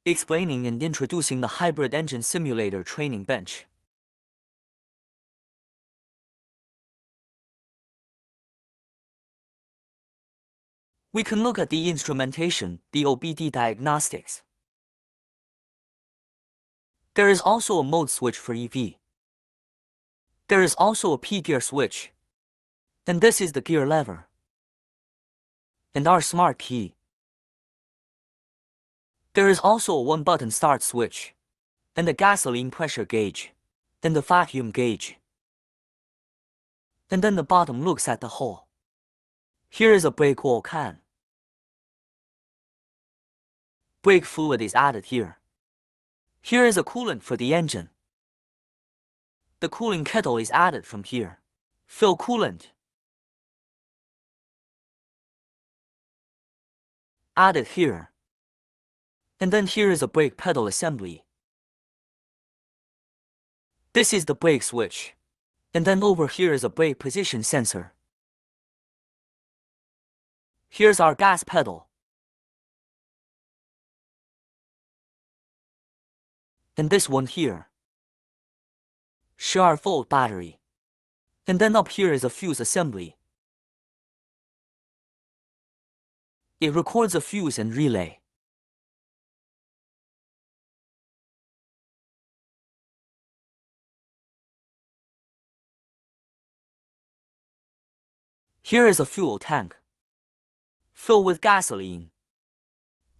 explaining and introducing the hybrid engine simulator training bench. We can look at the instrumentation, the OBD diagnostics. There is also a mode switch for EV. There is also a P gear switch. And this is the gear lever. And our smart key. There is also a one-button start switch. And the gasoline pressure gauge. Then the vacuum gauge. And then the bottom looks at the hull. Here is a brake oil can. Brake fluid is added here. Here is a coolant for the engine. The cooling kettle is added from here. Fill coolant. Added here. And then here is a brake pedal assembly. This is the brake switch. And then over here is a brake position sensor. Here's our gas pedal. And this one here. Sharp volt battery. And then up here is a fuse assembly. It records a fuse and relay. Here is a fuel tank. Fill with gasoline.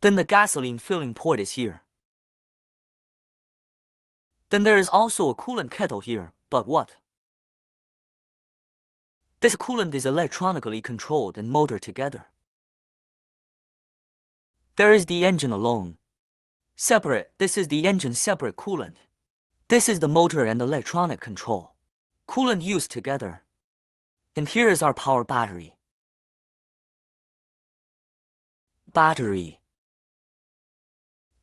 Then the gasoline filling port is here. Then there is also a coolant kettle here, but what? This coolant is electronically controlled and motored together. There is the engine alone. Separate, this is the engine separate coolant. This is the motor and electronic control. Coolant used together. And here is our power battery. Battery.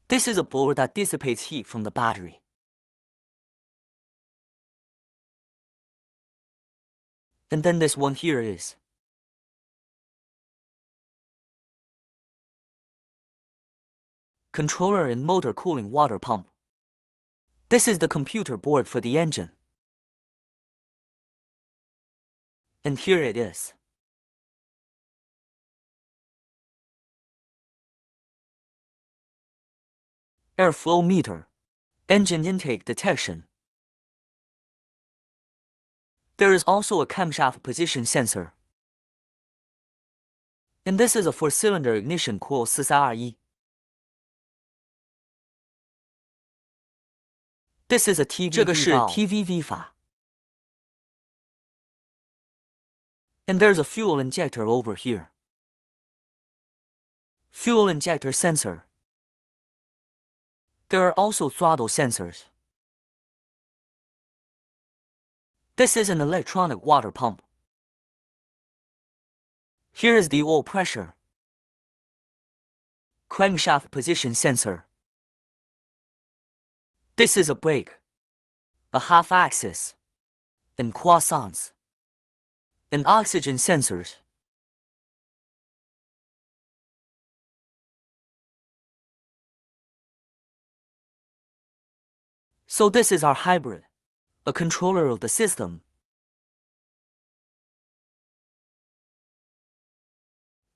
This is a blower that dissipates heat from the battery. And then this one here is controller and motor cooling water pump. This is the computer board for the engine. And here it is. Airflow meter. Engine intake detection. There is also a camshaft position sensor. And this is a 4-cylinder ignition coil 431. This is a TVV valve. 这个是 TVV 法。And there's a fuel injector over here. Fuel injector sensor. There are also throttle sensors. This is an electronic water pump. Here is the oil pressure. Crankshaft position sensor. This is a brake. A half-axis. And croissants. And oxygen sensors. So this is our hybrid, a controller of the system.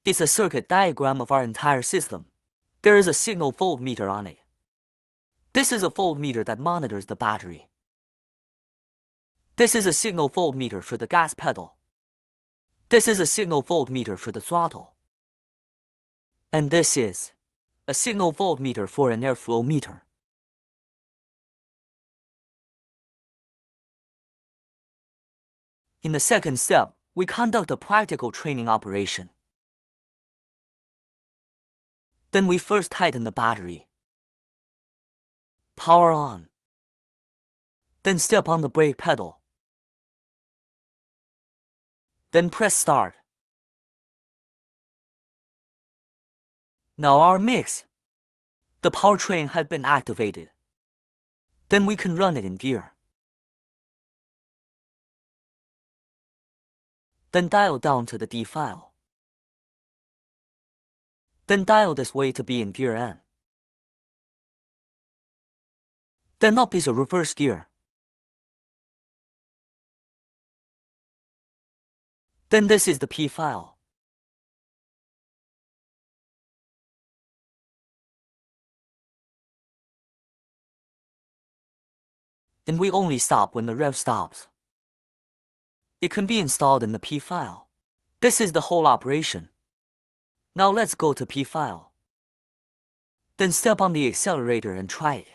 It's a circuit diagram of our entire system. There is a signal voltmeter on it. This is a voltmeter that monitors the battery. This is a signal voltmeter for the gas pedal. This is a signal voltmeter for the throttle. And this is a signal voltmeter for an airflow meter. In the second step, we conduct a practical training operation. Then we first tighten the battery. Power on. Then step on the brake pedal. Then press start. Now our mix. The powertrain had been activated. Then we can run it in gear. Then dial down to the D file. Then dial this way to be in gear N. Then up is a reverse gear. Then this is the P file. And we only stop when the rev stops. It can be installed in the P file. This is the whole operation. Now let's go to P file. Then step on the accelerator and try it.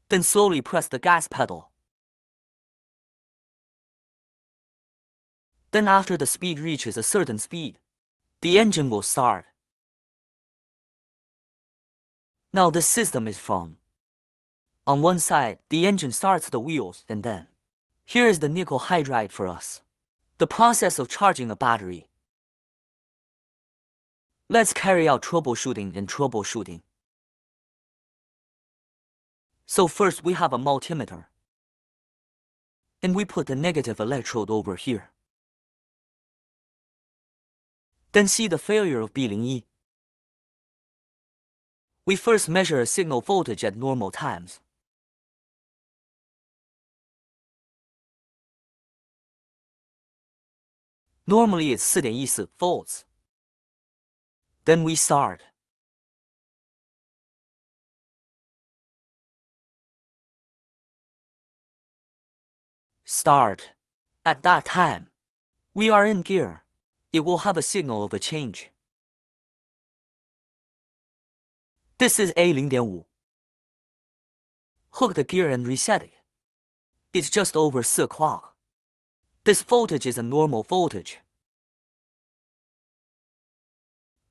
Then slowly press the gas pedal. Then after the speed reaches a certain speed, the engine will start. Now this system is from. On one side, the engine starts the wheels, and then here is the nickel hydride for us. The process of charging a battery. Let's carry out troubleshooting and troubleshooting. So first we have a multimeter. And we put the negative electrode over here. Then see the failure of B01. We first measure a signal voltage at normal times. Normally it's 4.14 volts. Then we start. Start. At that time, we are in gear. It will have a signal of a change. This is A0.5. Hook the gear and reset it. It's just over 4 o'clock. This voltage is a normal voltage.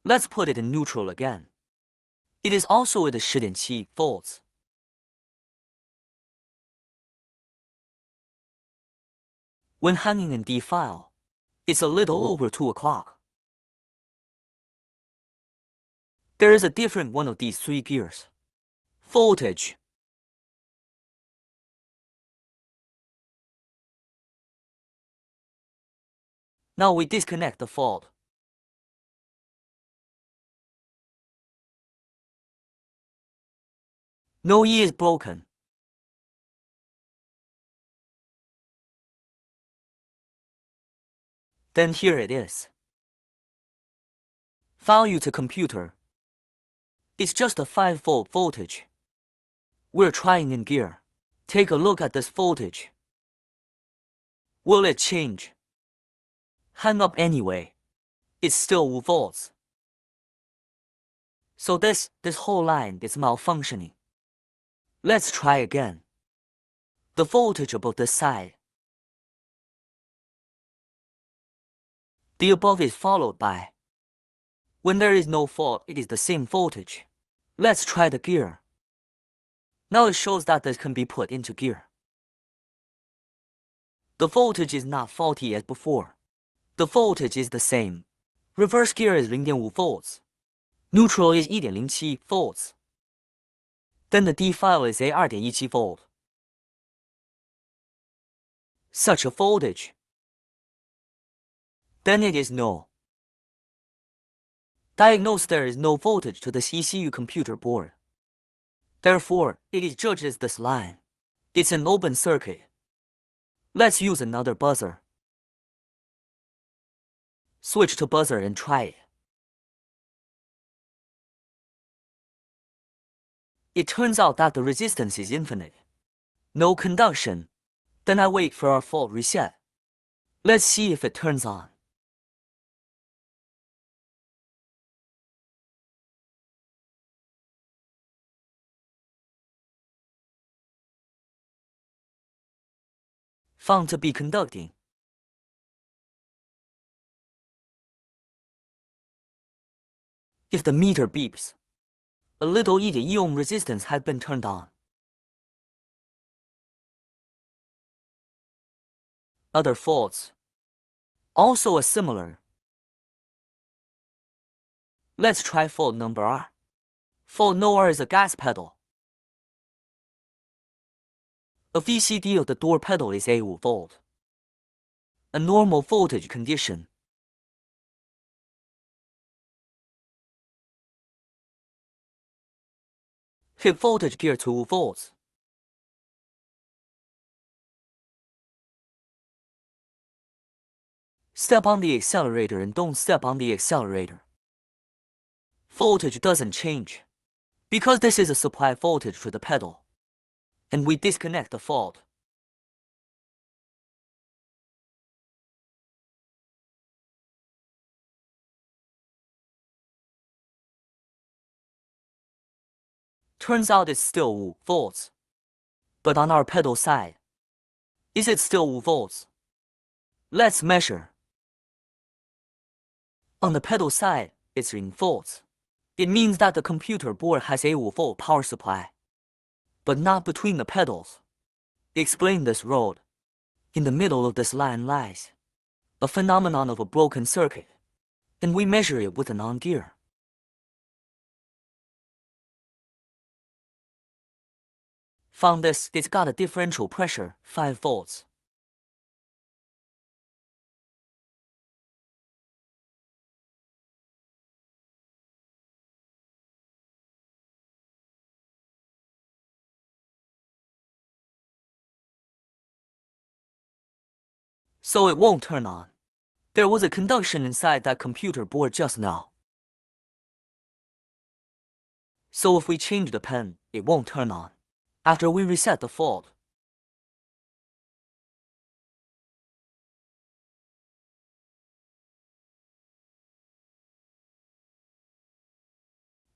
Let's put it in neutral again. It is also at 10.7 volts. When hanging in D file, it's a little over 2 o'clock. There is a different one of these 3 gears. Voltage. Now we disconnect the fault. No E is broken. Then here it is. Value to computer. It's just a 5-volt voltage. We're trying in gear. Take a look at this voltage. Will it change? Hang up anyway. It's still volts. So this whole line is malfunctioning. Let's try again. The voltage above this side. The above is followed by. When there is no fault, it is the same voltage. Let's try the gear. Now it shows that this can be put into gear. The voltage is not faulty as before. The voltage is the same. Reverse gear is 0.5 volts. Neutral is 1.07 volts. Then the D file is a 2.17 volt. Such a voltage. Then it is no. Diagnose there is no voltage to the ECU computer board. Therefore, it is judged as this line. It's an open circuit. Let's use another buzzer. Switch to buzzer and try it. It turns out that the resistance is infinite. No conduction. Then I wait for our fault reset. Let's see if it turns on. Found to be conducting. If the meter beeps, a little 1 ohm resistance had been turned on. Other faults. Also a similar. Let's try fault number R. Fault no R is a gas pedal. A VCD of the door pedal is A5 volt. A normal voltage condition. Hit voltage gear 2 volts. Step on the accelerator and don't step on the accelerator. Voltage doesn't change, because this is a supply voltage for the pedal. And we disconnect the fault. Turns out it's still 5 volts. But on our pedal side, is it still 5 volts? Let's measure. On the pedal side, it's in volts. It means that the computer board has a 5 volt power supply, but not between the pedals. Explain this road. In the middle of this line lies a phenomenon of a broken circuit, and we measure it with an on gear. Found this, it's got a differential pressure, 5 volts. So it won't turn on. There was a conduction inside that computer board just now. So if we change the pin, it won't turn on after we reset the fault.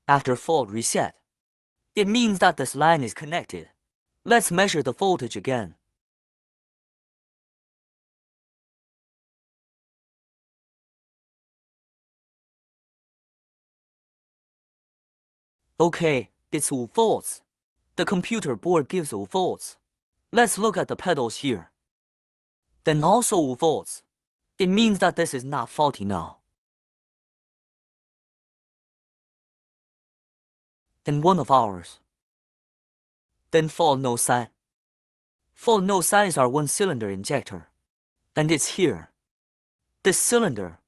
After fault reset, it means that this line is connected. Let's measure the voltage again. Okay, it's 5 volts. The computer board gives 5 volts. Let's look at the pedals here. Then also 5 volts. It means that this is not faulty now. Then one of ours. Then fault no sign. Fault no sign is our 1-cylinder injector. And it's here. This cylinder.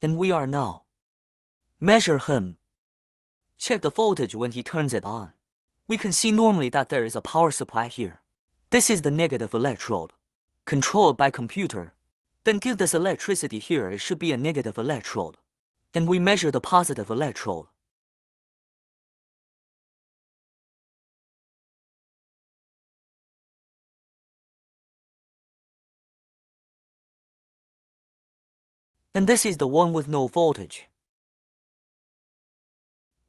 And we are now. Measure him. Check the voltage when he turns it on. We can see normally that there is a power supply here. This is the negative electrode, controlled by computer. Then give this electricity here, it should be a negative electrode. Then we measure the positive electrode. And this is the one with no voltage.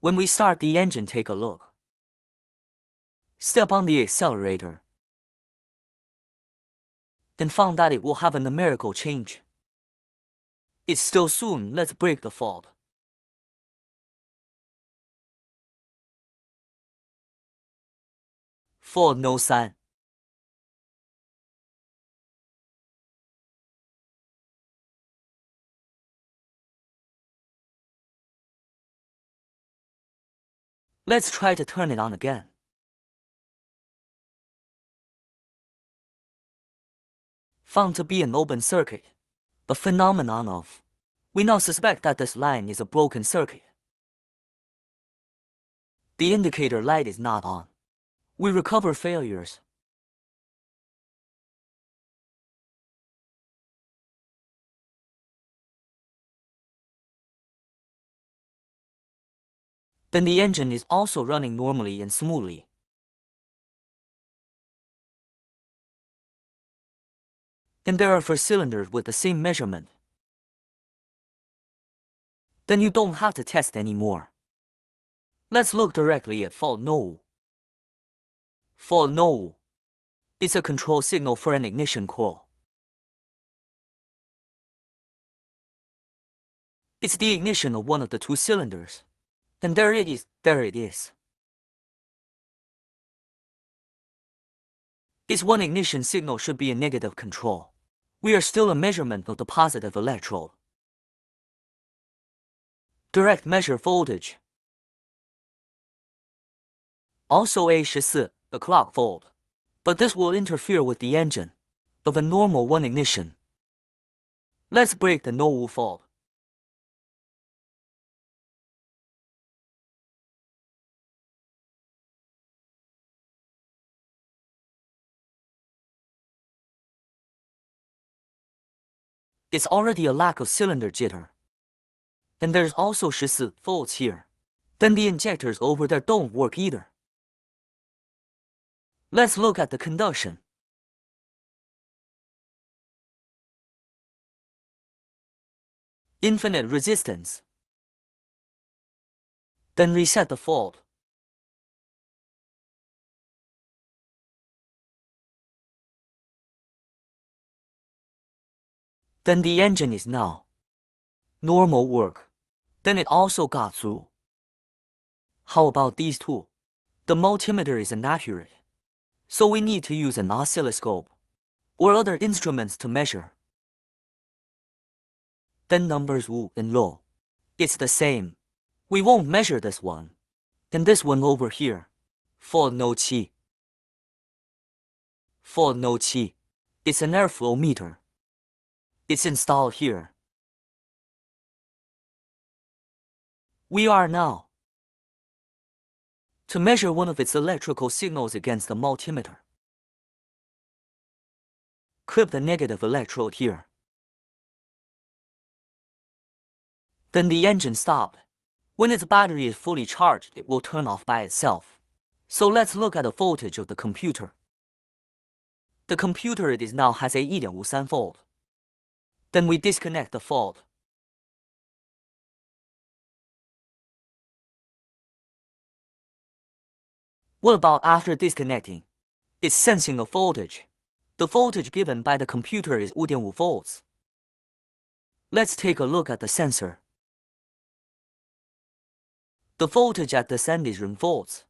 When we start the engine, take a look. Step on the accelerator. Then found that it will have a numerical change. It's still soon, let's break the fault. Fault no sign. Let's try to turn it on again. Found to be an open circuit. The phenomenon of. We now suspect that this line is a broken circuit. The indicator light is not on. We recover failures. Then the engine is also running normally and smoothly. And there are 4 cylinders with the same measurement. Then you don't have to test anymore. Let's look directly at fault no. Fault no. It's a control signal for an ignition coil. It's the ignition of one of the 2 cylinders. And there it is, there it is. Its one ignition signal should be a negative control. We are still a measurement of the positive electrode. Direct measure voltage. Also A14, the clock volt. But this will interfere with the engine of a normal 1 ignition. Let's break the no fault. It's already a lack of cylinder jitter. And there's also 14 volts here. Then the injectors over there don't work either. Let's look at the conduction. Infinite resistance. Then reset the fault. Then the engine is now normal work. Then it also got through. How about these two? The multimeter is inaccurate, so we need to use an oscilloscope or other instruments to measure. Then numbers wu and low. It's the same. We won't measure this one. And this one over here. Fault no qi. Fault no qi. It's an airflow meter. It's installed here. We are now to measure one of its electrical signals against the multimeter. Clip the negative electrode here. Then the engine stopped. When its battery is fully charged, it will turn off by itself. So let's look at the voltage of the computer. The computer it is now has a 1.53 volt. Then we disconnect the fault. What about after disconnecting? It's sensing a voltage. The voltage given by the computer is 5.5 volts. Let's take a look at the sensor. The voltage at this end is in volts.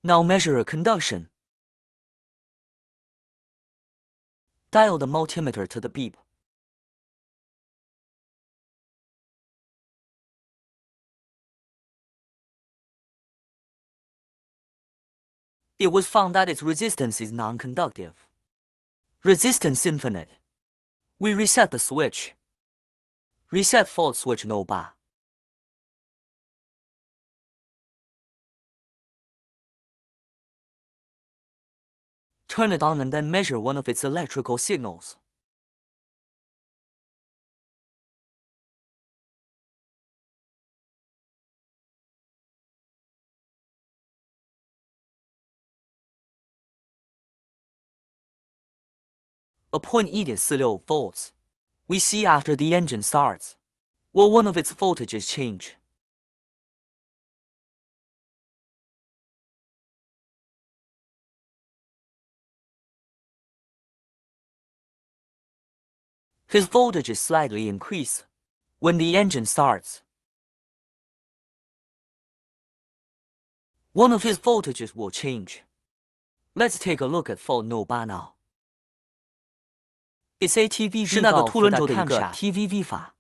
Now measure a conduction. Dial the multimeter to the beep. It was found that its resistance is non-conductive. Resistance infinite. We reset the switch. Reset fault switch no ba. Turn it on and then measure one of its electrical signals. A 0.146 volts. We see after the engine starts, will one of its voltages change? His voltage is slightly increased when the engine starts. One of his voltages will change. Let's take a look at fault no ba now. It's a TVV 是那个凸轮轴的一个 TVV 法。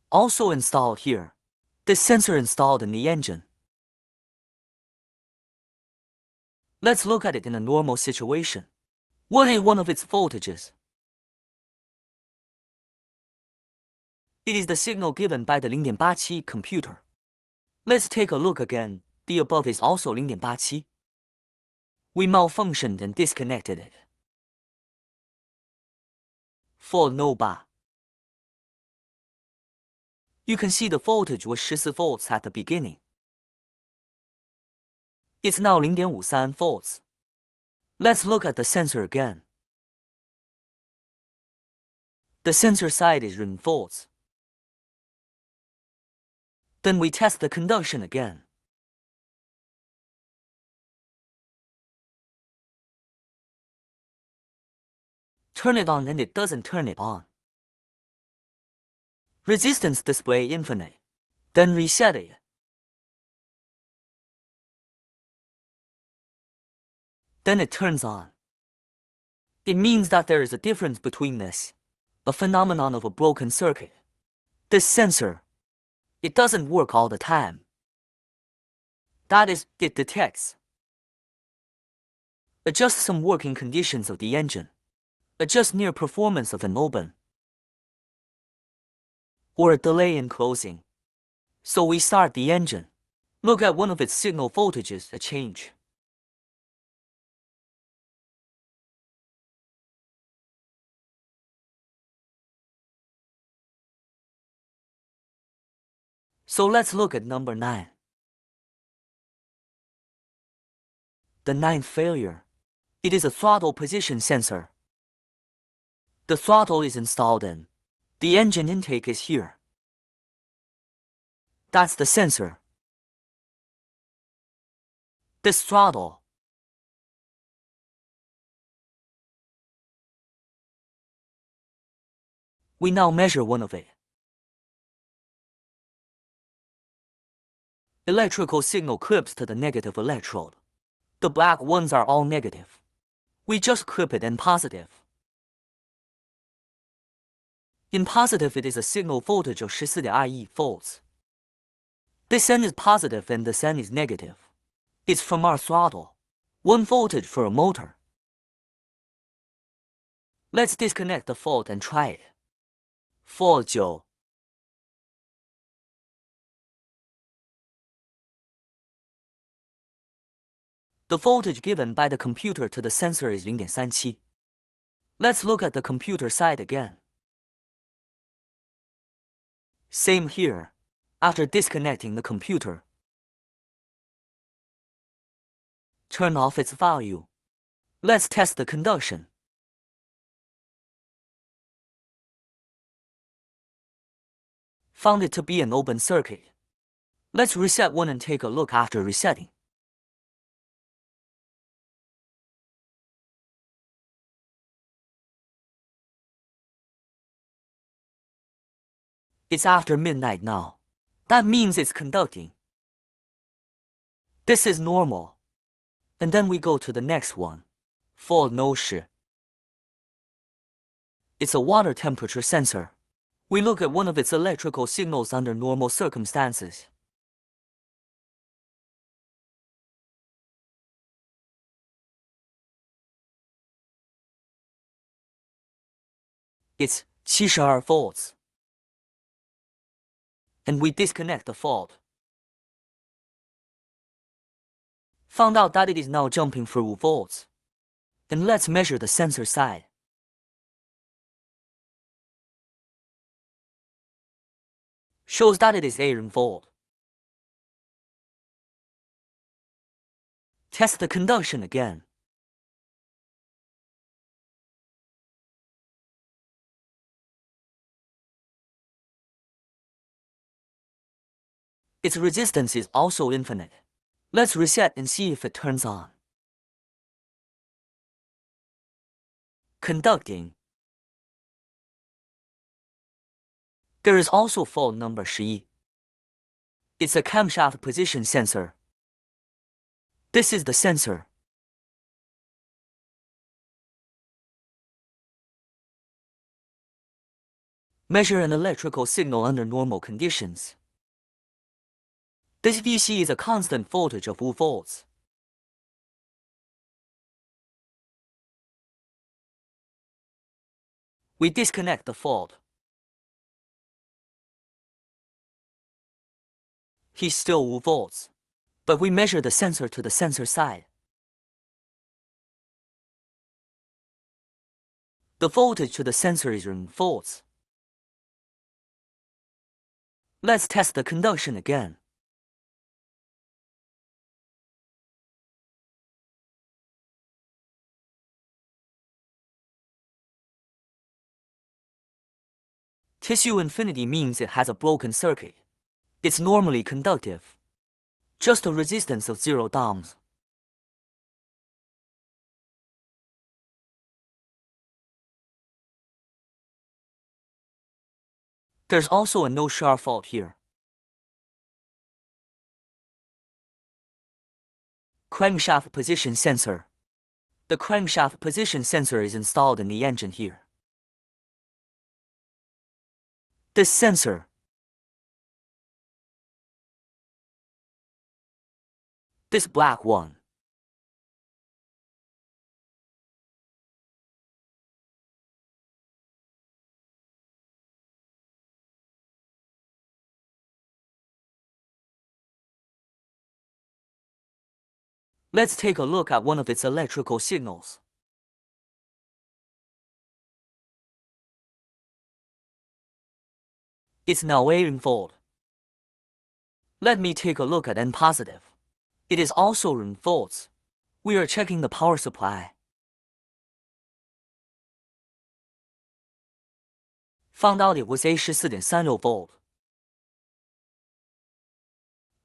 Also installed here. This sensor installed in the engine. Let's look at it in a normal situation. What is one of its voltages? It is the signal given by the 0.87 computer. Let's take a look again. The above is also 0.87. We malfunctioned and disconnected it. Fault no ba. You can see the voltage was 14 volts at the beginning. It's now 0.53 volts. Let's look at the sensor again. The sensor side is in volts. Then we test the conduction again. Turn it on and it doesn't turn it on. Resistance display infinite. Then reset it. Then it turns on. It means that there is a difference between this, a phenomenon of a broken circuit. This sensor, it doesn't work all the time. That is, it detects. Adjust some working conditions of the engine. Adjust near performance of an open. Or a delay in closing. So we start the engine. Look at one of its signal voltages a change. So let's look at number 9. The ninth failure. It is a throttle position sensor. The throttle is installed in. The engine intake is here. That's the sensor. This throttle. We now measure one of it. Electrical signal clips to the negative electrode. The black ones are all negative. We just clip it in positive. In positive, it is a signal voltage of 14.2 volts. This end is positive and this end is negative. It's from our throttle. 1 voltage for a motor. Let's disconnect the fault and try it. Fault 9. The voltage given by the computer to the sensor is 0.37. Let's look at the computer side again. Same here. After disconnecting the computer, turn off its value. Let's test the conduction. Found it to be an open circuit. Let's reset one and take a look after resetting. It's after midnight now. That means it's conducting. This is normal. And then we go to the next one. Fault 9. It's a water temperature sensor. We look at one of its electrical signals under normal circumstances. It's 72 volts. And we disconnect the fault. Found out that it is now jumping for 5 volts. And let's measure the sensor side. Shows that it is 8 volt. Test the conduction again. Its resistance is also infinite. Let's reset and see if it turns on. Conducting. There is also fault number 11. It's a camshaft position sensor. This is the sensor. Measure an electrical signal under normal conditions. This VC is a constant voltage of 5 volts. We disconnect the fault. He's still 5 volts, but we measure the sensor to the sensor side. The voltage to the sensor is 1 volts. Let's test the conduction again. Tissue infinity means it has a broken circuit. It's normally conductive. Just a resistance of 0 ohms. There's also a no-sharp fault here. Crankshaft position sensor. The crankshaft position sensor is installed in the engine here. This sensor. This black one. Let's take a look at one of its electrical signals. It's now 8 volt. Let me take a look at N positive. It is also in volts. We are checking the power supply. Found out it was A 14.36 volt.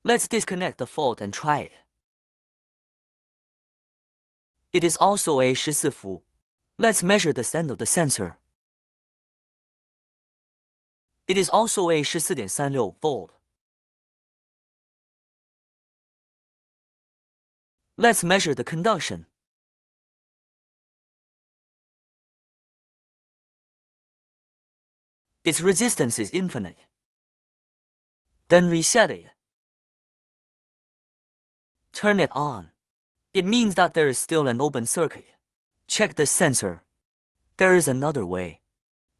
Let's disconnect the fault and try it. It is also A 14 伏. Let's measure the end of the sensor. It is also A 14.36 volt. Let's measure the conduction. Its resistance is infinite. Then reset it. Turn it on. It means that there is still an open circuit. Check the sensor. There is another way.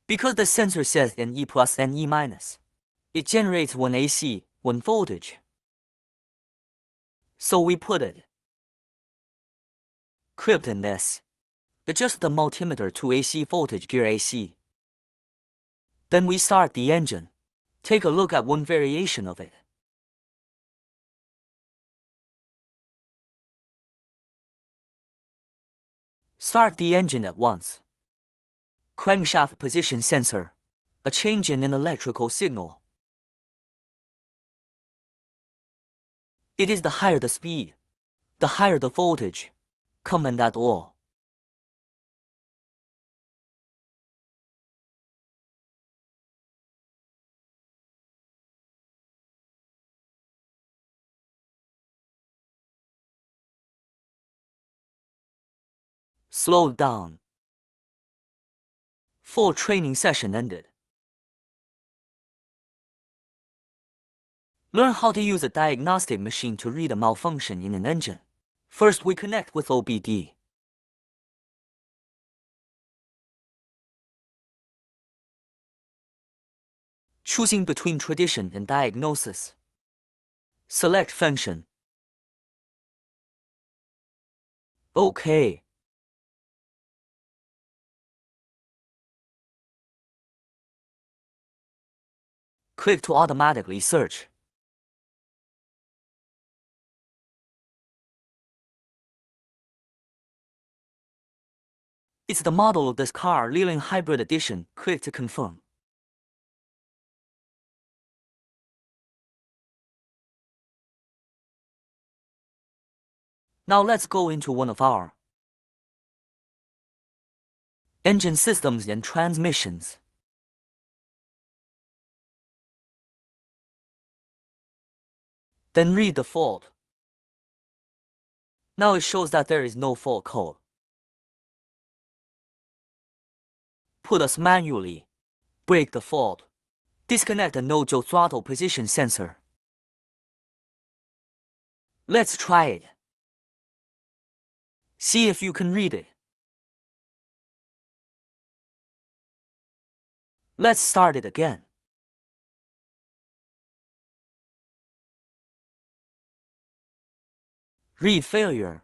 Because the sensor says NE plus NE minus, it generates one AC, one voltage. So we put it clipped in this. Adjust the multimeter to AC voltage gear AC. Then we start the engine. Take a look at one variation of it. Start the engine at once. Crankshaft position sensor. A change in an electrical signal. It is the higher the speed, the higher the voltage. Comment at all. Slow down. Full training session ended. Learn how to use a diagnostic machine to read a malfunction in an engine. First, we connect with OBD. Choosing between tradition and diagnosis. Select function. OK. Click to automatically search. It's the model of this car, Leland Hybrid Edition. Click to confirm. Now let's go into one of our engine systems and transmissions. Then read the fault. Now it shows that there is no fault code. Put us manually. Break the fault. Disconnect the no-joke throttle position sensor. Let's try it. See if you can read it. Let's start it again. Read failure.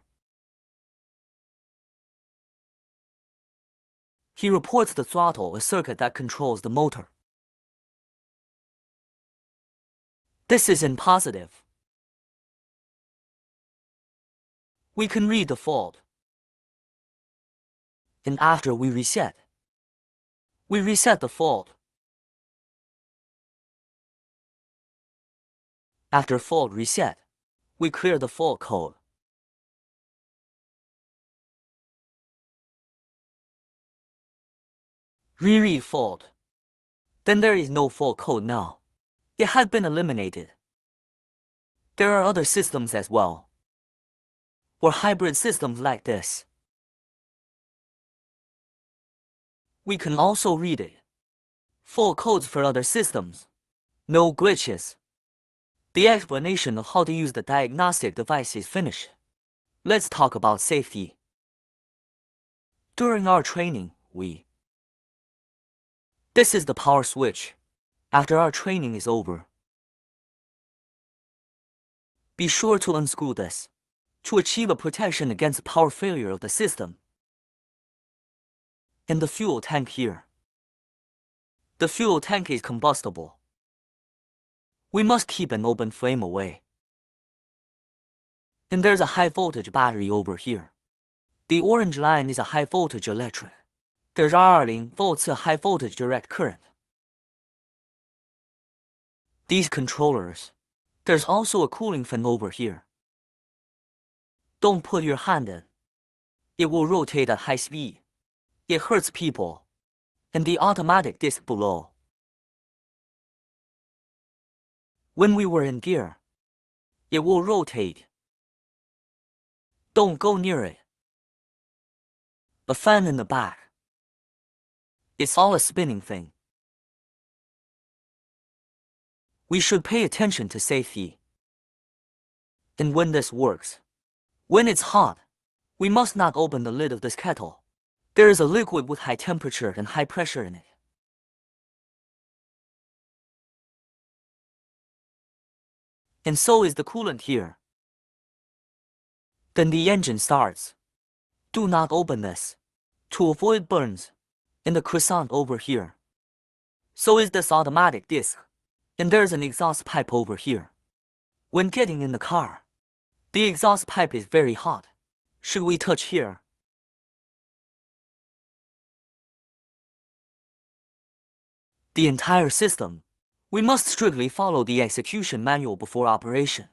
He reports the throttle, a circuit that controls the motor. This is in positive. We can read the fault. And after we reset the fault. After fault reset, we clear the fault code. Reread fault. Then there is no fault code now. It had been eliminated. There are other systems as well, or hybrid systems like this. We can also read it. Full codes for other systems. No glitches. The explanation of how to use the diagnostic device is finished. Let's talk about safety. During our training, This is the power switch. After our training is over, be sure to unscrew this to achieve a protection against power failure of the system. And the fuel tank here. The fuel tank is combustible. We must keep an open flame away. And there's a high voltage battery over here. The orange line is a high voltage electric. There's 20 volts, a high voltage direct current. These controllers. There's also a cooling fan over here. Don't put your hand in. It will rotate at high speed. It hurts people. And the automatic disc below. When we were in gear, it will rotate. Don't go near it. A fan in the back. It's all a spinning thing. We should pay attention to safety. And when this works, when it's hot, we must not open the lid of this kettle. There is a liquid with high temperature and high pressure in it. And so is the coolant here. Then the engine starts. Do not open this, to avoid burns. And the croissant over here. So is this automatic disc. And there's an exhaust pipe over here. When getting in the car, the exhaust pipe is very hot. Should we touch here? The entire system. We must strictly follow the execution manual before operation.